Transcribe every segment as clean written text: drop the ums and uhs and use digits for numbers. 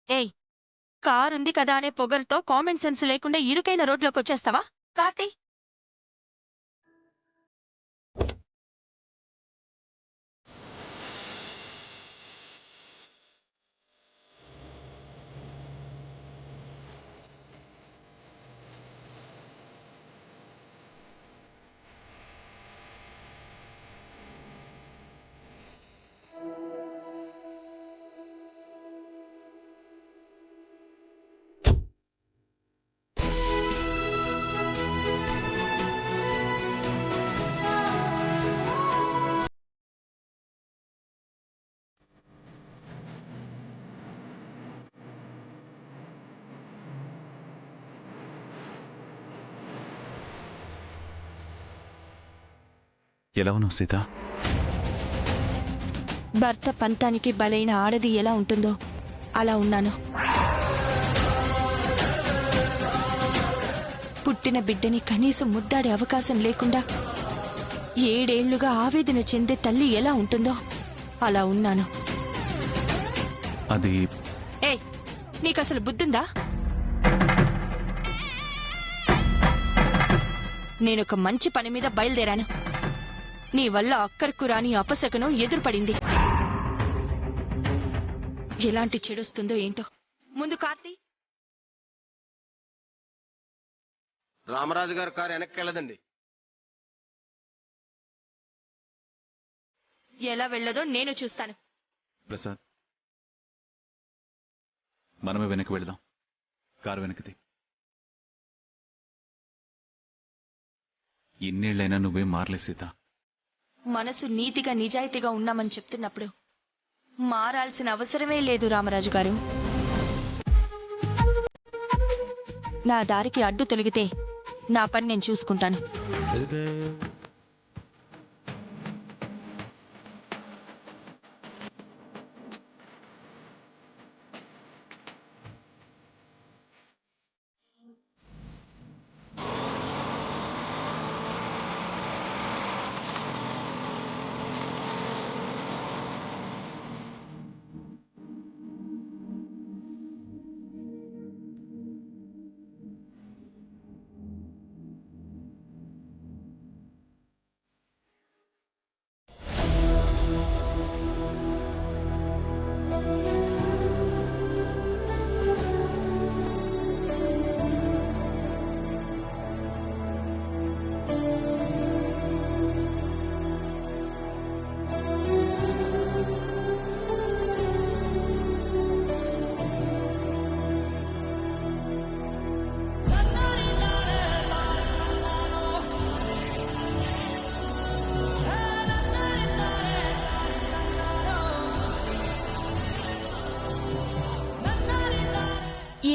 ఏయ్, కారుంది కదా అనే పొగరుతో కామన్ సెన్స్ లేకుండా ఇరుకైన రోడ్లోకొచ్చేస్తావా? కార్తీ! ఎలా ఉన్నావు సీత? భర్త పంతానికి బలైన ఆడది ఎలా ఉంటుందో అలా ఉన్నాను. పుట్టిన బిడ్డని కనీసం ముద్దాడే అవకాశం లేకుండా 7 ఏళ్లుగా ఆవేదన చెందే తల్లి ఎలా ఉంటుందో అలా ఉన్నాను. అది ఏయ్, నీకసలు బుద్ధుందా? నేనొక మంచి పని మీద బయలుదేరాను. నీ వల్ల అక్కర్కు రాని అపశకనం ఎదురుపడింది. ఎలాంటి చెడొస్తుందో ఏంటో. ముందు కార్తీ! రామరాజు గారి కారు వెనక్కి వెళ్ళదండి. ఎలా వెళ్ళదో నేను చూస్తాను. ప్రసాద్, మనమే వెనక్కి వెళదాం. కారు వెనక్కిది. ఇన్నేళ్లైనా నువ్వేం మారలే సీత. మనసు నీతిగా నిజాయితీగా ఉన్నామని చెప్తున్నప్పుడు మారాల్సిన అవసరమే లేదు రామరాజు గారు. నా దారికి అడ్డు తొలగితే నా పని నేను చూసుకుంటాను.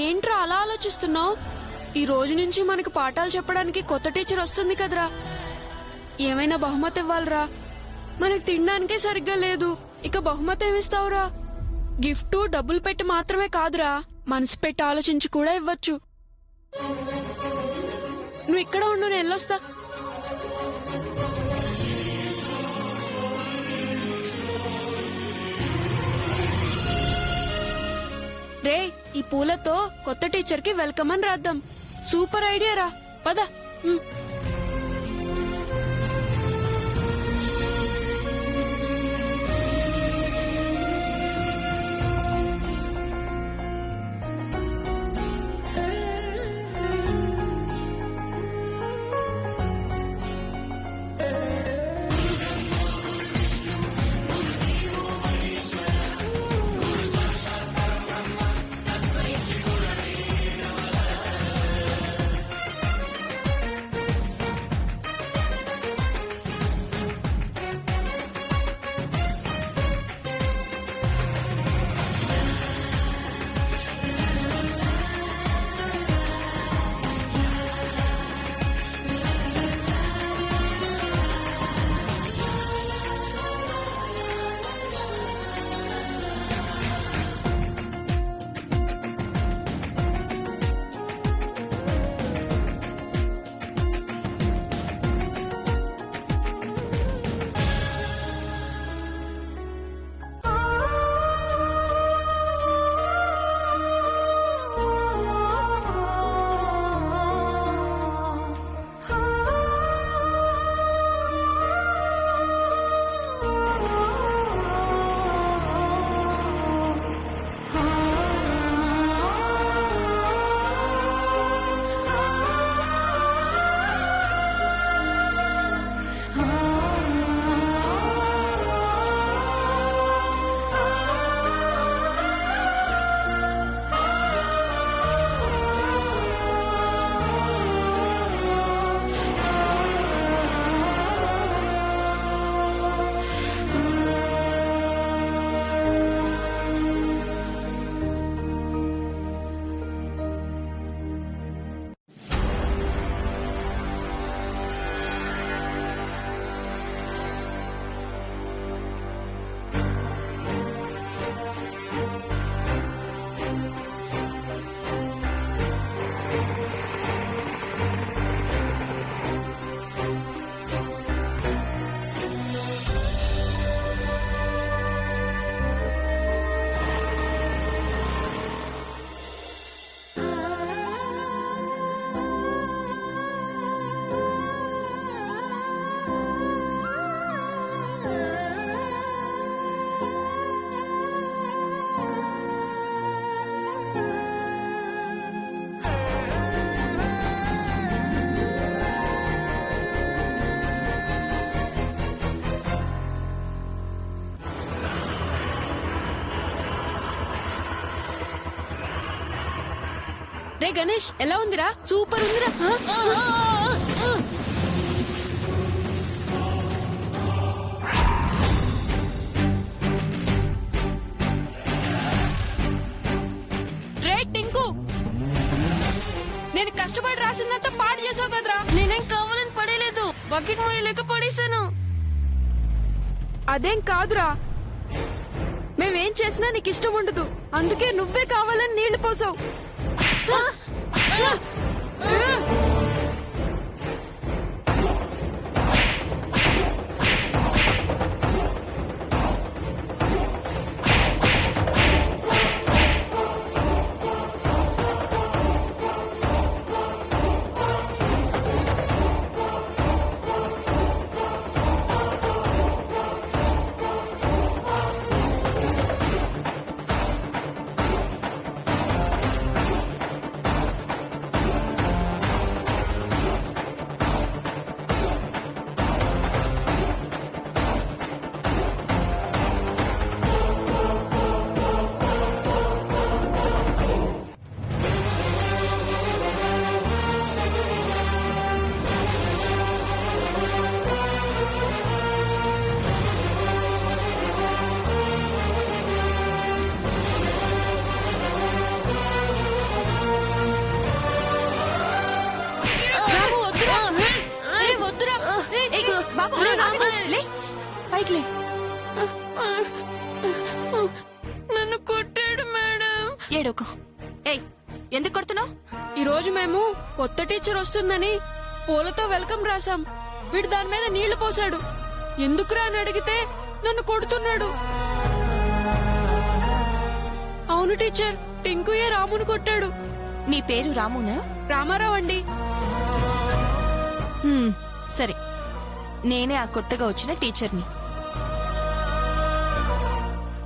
ఏంట్రా అలా ఆలోచిస్తున్నావు? ఈ రోజు నుంచి మనకు పాఠాలు చెప్పడానికి కొత్త టీచర్ వస్తుంది కదరా. ఏమైనా బహుమతి ఇవ్వాలరా. మనకు తినడానికే సరిగ్గా లేదు, ఇక బహుమతి ఏమిస్తావురా? గిఫ్ట్ డబ్బులు పెట్టి మాత్రమే కాదురా, మనసు పెట్టి ఆలోచించి కూడా ఇవ్వచ్చు. నువ్వు ఇక్కడ ఉండు, నేను వెళ్ళొస్తా. రే, ఈ పూలతో కొత్త టీచర్ కి వెల్కమ్ అని రాద్దాం. సూపర్ ఐడియా రా, పద. రే గణేష్ ఎలా ఉందిరా? సూపర్ ఉందిరా. రే టింకు, నేను కష్టపడి రాసిందంతా పాడు చేసావు కదరా. నేనేం కావాలని పడేలేదు, బకెట్ మోయలేక పడేశాను. అదేం కాదురా, మేమేం చేసినా నీకు ఇష్టం ఉండదు, అందుకే నువ్వే కావాలని నీళ్లు పోసావు. పైకి లే. నన్ను కొట్టాడు మేడం. ఏడోకో. ఏయ్, ఎందుకు కొడుతున్నావు? ఈ రోజు మేము కొత్త టీచర్ వస్తుందని పూలతో వెల్కమ్ రాసాం. వీడు దాని మీద నీళ్లు పోసాడు. ఎందుకురా అని అడిగితే నన్ను కొడుతున్నాడు. అవును టీచర్, టింకుయే రాముని కొట్టాడు. నీ పేరు రామునా? రామారావు అండి. సరే, నేనే ఆ కొత్తగా వచ్చిన టీచర్ని.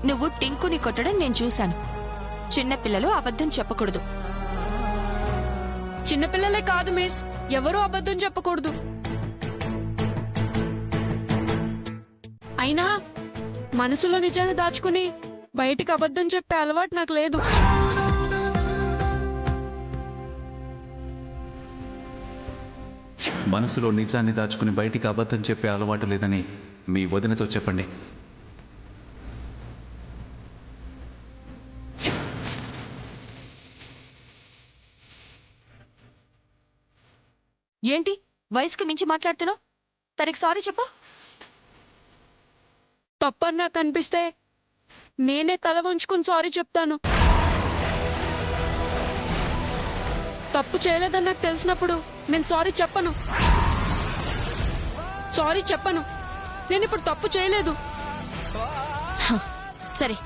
నువ్వు టింకుని కొట్టడం నేను చూశాను. చిన్నపిల్లలు అబద్ధం చెప్పకూడదు. చిన్నపిల్లలే కాదు మిస్, ఎవరూ అబద్ధం చెప్పకూడదు. అయినా మనసులో నిజాన్ని దాచుకుని బయటికి అబద్ధం చెప్పే అలవాటు నాకు లేదు. మనసులో నిజాన్ని దాచుకుని బయటికి అబద్ధం చెప్పే అలవాటు లేదని మీ వదినతో చెప్పండి. ఏంటి వయసుకు మించి మాట్లాడుతున్నావు? తనకి సారీ చెప్పు. తప్పని నాకు అనిపిస్తే నేనే తల వంచుకుని సారీ చెప్తాను. తప్పు చేయలేదని నాకు తెలిసినప్పుడు నేను సారీ చెప్పను. నేను ఇప్పుడు తప్పు చేయలేదు. సరే,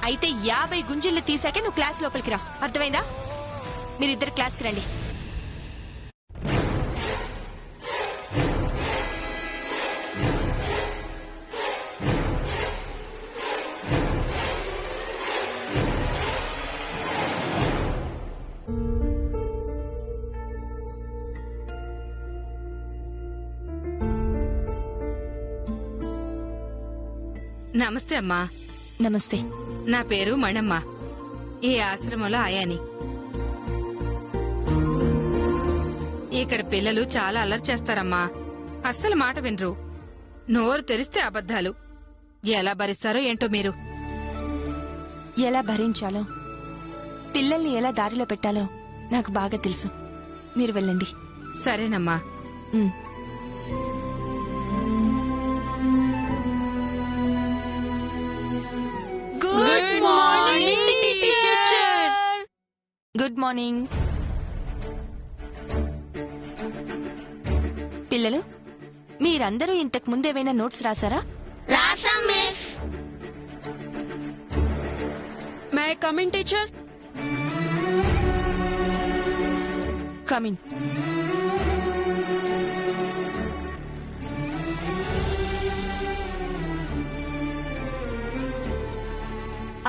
అయితే 50 గుంజిళ్ళు తీసాకే నువ్వు క్లాస్ లోపలికి రా. అర్థమైందా? మీరిద్దరు క్లాస్కి రండి. నమస్తే అమ్మా. నమస్తే. నా పేరు మణమ్మ. ఈ ఆశ్రమంలో ఆయాని. ఇక్కడ పిల్లలు చాలా అల్లరి చేస్తారమ్మా. అస్సలు మాట వినరు. నోరు తెరిస్తే అబద్ధాలు. ఎలా భరిస్తారో ఏంటో మీరు. ఎలా భరించాలో, పిల్లల్ని ఎలా దారిలో పెట్టాలో నాకు బాగా తెలుసు. మీరు వెళ్ళండి. సరేనమ్మా. Good morning teacher. Good morning. పిల్లలు, మీరందరూ ఇంతకు ముందేమైనా నోట్స్ రాసారా? రాసాం miss. May I come in teacher? Coming.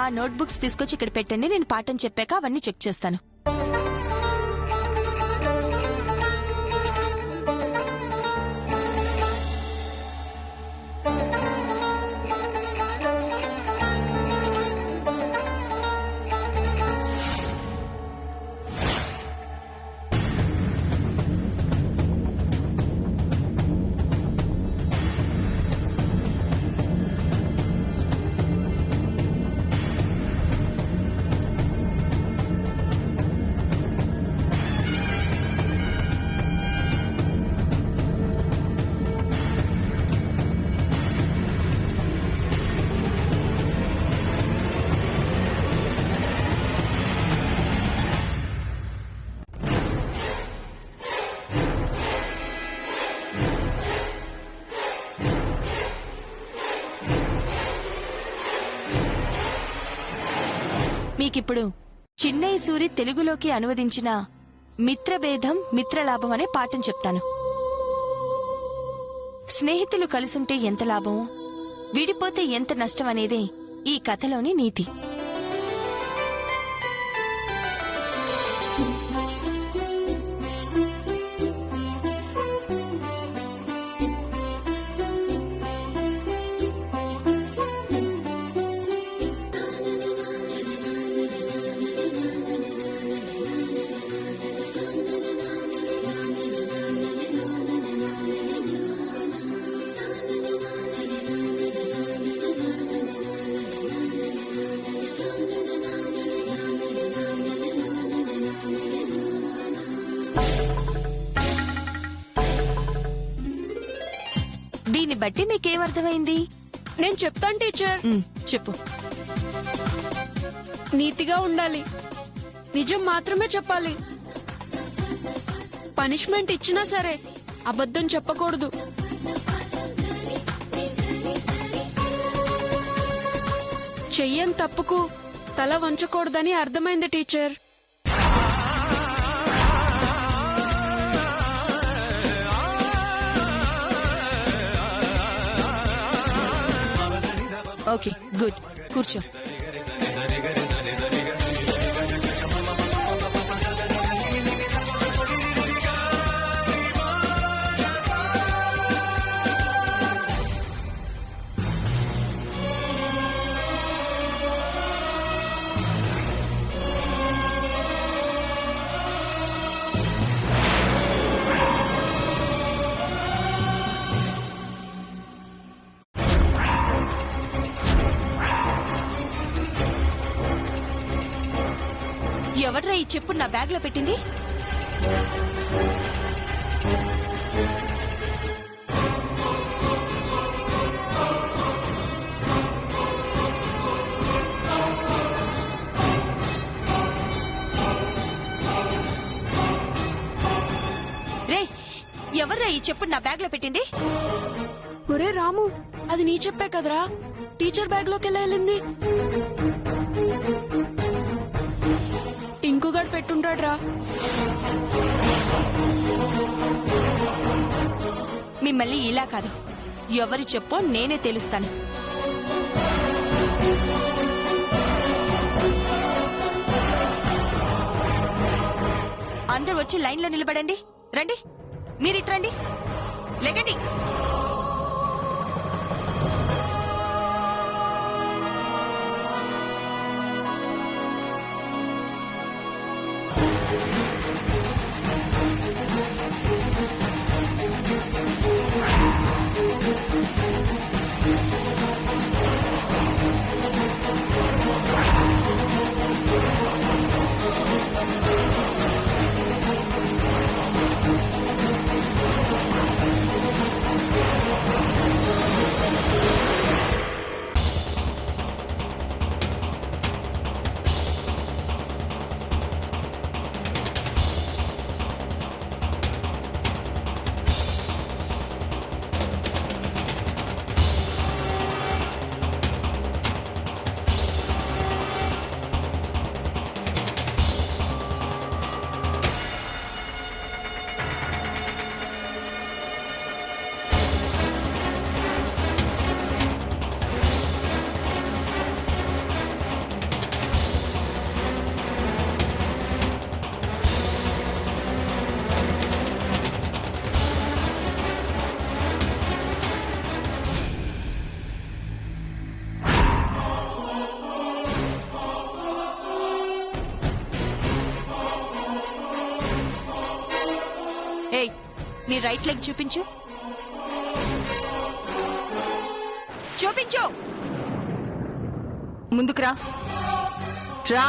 ఆ నోట్బుక్స్ తీసుకొచ్చి ఇక్కడ పెట్టండి. నేను పాఠం చెప్పాక అవన్నీ చెక్ చేస్తాను. మీకిప్పుడు చిన్నయ్య సూరి తెలుగులోకి అనువదించిన మిత్రభేదం మిత్రలాభం అనే పాఠం చెప్తాను. స్నేహితులు కలిసుంటే ఎంత లాభం, విడిపోతే ఎంత నష్టం అనేదే ఈ కథలోని నీతి. దీన్ని బట్టి మీకేమర్థమైంది? నేను చెప్తాను టీచర్. చెప్పు. నీతిగా ఉండాలి, నిజం మాత్రమే చెప్పాలి. పనిష్మెంట్ ఇచ్చినా సరే అబద్ధం చెప్పకూడదు. చెయ్యని తప్పుకు తల వంచకూడదని అర్థమైంది టీచర్. Okay, good. కూర్చో. ఎవడ్రా ఈ చెప్పు నా బ్యాగ్ లో పెట్టింది? రే, ఎవర్రా ఈ చెప్పు నా బ్యాగ్ లో పెట్టింది? ఒరే రాము, అది నీ చెప్పే కదరా, టీచర్ బ్యాగ్ లోకి ఎలా వెళ్ళింది? ఇంకుగడు పెట్టుంటాడ్రా. మిమ్మల్ని ఇలా కాదు, ఎవరి చెప్పో నేనే తెలుస్తాను. అందరూ వచ్చి లైన్లో నిలబడండి. రండి, మీరిట్రండి, లెగండి. ఏయ్, నీ రైట్ లెగ్ చూపించు. చూపించు. ముందుకురా. రా.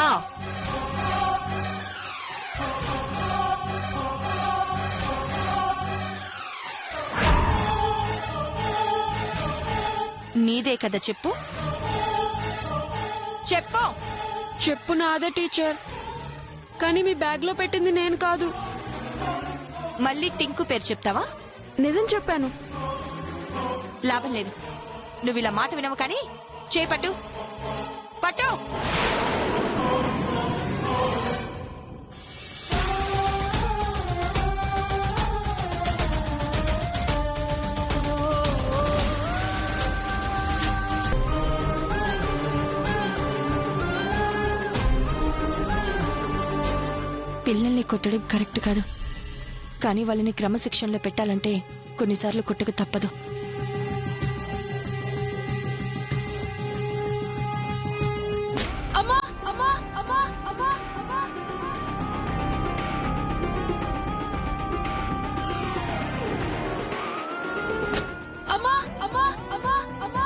నీదే కదా చెప్పు. చెప్పు. చెప్పు నాదే టీచర్, కానీ మీ బ్యాగ్ లో పెట్టింది నేను కాదు. మళ్ళీ టింకు పేరు చెప్తావా? నిజం చెప్పాను. లాభం లేదు, నువ్వు ఇలా మాట వినవు. కానీ చేపట్టు. పట్టు. పిల్లల్ని కొట్టడం కరెక్ట్ కాదు, కానీ వాళ్ళని క్రమశిక్షణలో పెట్టాలంటే కొన్నిసార్లు కొట్టక తప్పదు. అమ్మా అమ్మా అమ్మా అమ్మా అమ్మా అమ్మా అమ్మా అమ్మా అమ్మా అమ్మా.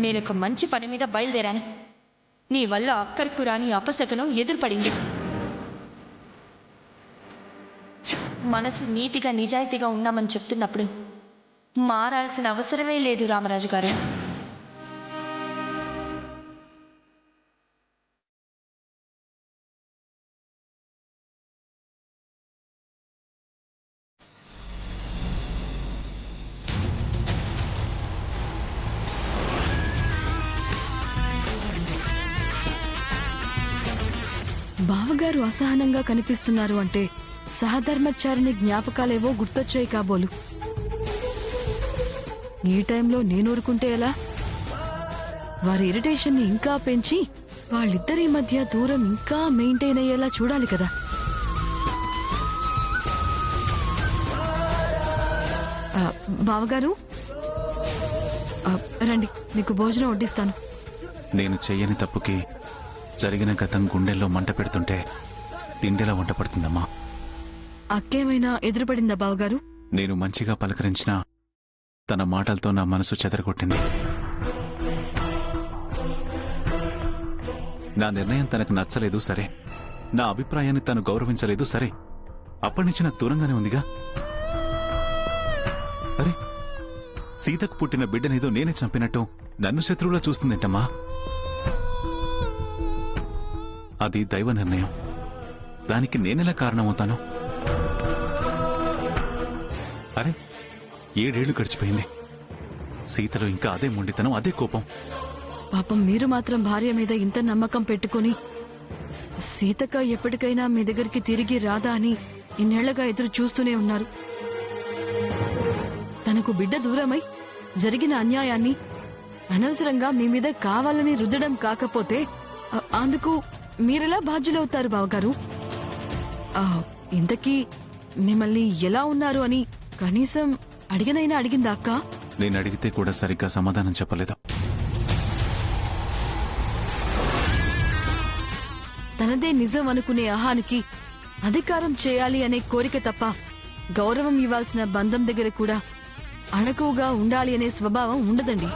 నేనొక మంచి పని మీద బయలుదేరాను. నీ వల్ల అక్కరకు రాని అపశకనం ఎదురుపడింది. మనసు నీతిగా నిజాయితీగా ఉన్నామని చెప్తున్నప్పుడు మారాల్సిన అవసరమే లేదు రామరాజు గారు. బావగారు అసహనంగా కనిపిస్తున్నారు అంటే సహధర్మచారిని జ్ఞాపకాలేవో గుర్తొచ్చాయి కాబోలు. ఈ టైంలో నేను ఊరుకుంటే ఎలా? వారి ఇరిటేషన్ ని ఇంకా పెంచి వాళ్ళిద్దరి మధ్య దూరం ఇంకా మెయింటైన్ అయ్యేలా చూడాలి కదా. బావగారు రండి, మీకు భోజనం వడ్డిస్తాను. నేను చెయ్యని తప్పుకి జరిగిన గతం గుండెల్లో మంట పెడుతుంటే తిండెలా వంట పడుతుందమ్మా. అక్కేమైనా ఎదురుపడిందా బావగారు? నేను మంచిగా పలకరించినా తన మాటలతో నా మనసు చెదరగొట్టింది. నా నిర్ణయం తనకు నచ్చలేదు సరే, నా అభిప్రాయాన్ని తను గౌరవించలేదు సరే, అప్పటినుంచి నాకు దూరంగానే ఉందిగా. అరే, సీతకు పుట్టిన బిడ్డనేదో నేనే చంపినట్టు నన్ను శత్రువులా చూస్తుందేంటమ్మా? అది దైవ నిర్ణయం, దానికి నేనెలా కారణమవుతాను? అరే, 7 ఏళ్లు గడిచిపోయింది. సీతలో ఇంకా అదే మొండితనం, అదే కోపం. పాపం మీరు మాత్రం భార్య మీద ఇంత నమ్మకం పెట్టుకుని సీతక్క ఎప్పటికైనా మీ దగ్గరికి తిరిగి రాదా అని ఇన్నేళ్లగా ఎదురు చూస్తూనే ఉన్నారు. తనకు బిడ్డ దూరమై జరిగిన అన్యాయాన్ని అనవసరంగా మీ మీద కావాలని రుద్దడం కాకపోతే అందుకు మీరెలా బాధ్యులవుతారు బావగారు? ఇంతకీ మిమ్మల్ని ఎలా ఉన్నారు అని కనీసం అడిగినైనా అడిగిందా అక్క? నేను అడిగితే కూడా సరిగ్గా సమాధానం చెప్పలేదు. తనదే నిజం అనుకునే అహానికి అధికారం చేయాలి అనే కోరిక తప్ప గౌరవం ఇవ్వాల్సిన బంధం దగ్గర కూడా అణకువగా ఉండాలి అనే స్వభావం ఉండదండి.